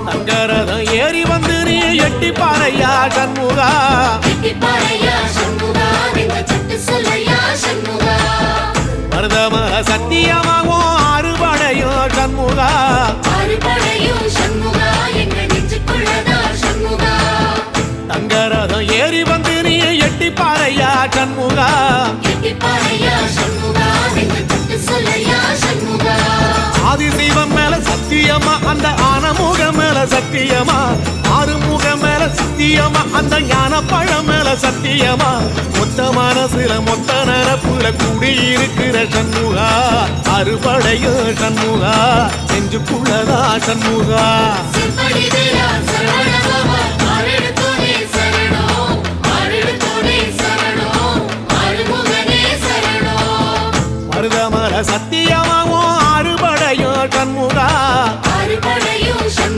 தங்கரதம் ஏறி வந்து நீ எட்டி பாறையா சண்முகா மருதமர சத்தியமாகும் அறுபடையும் சண்முகா தங்கரதம் ஏறி வந்து நீ எட்டி பாறையா சண்முகா ஆதிசைவம் மேல சத்தியமா அந்த ஆனமுகம் மேல சத்தியமா ஆறுமுகம் மேல சத்தியமா அந்த ஞான பழம் மேல சத்தியமா மொத்த மனசுல மொத்த நரப்புல கூடியிருக்கிற சண்முகா அறுபடையும் சண்முகா நெஞ்சுக்குள்ளதா சண்முகா மருதமர சத்தியம்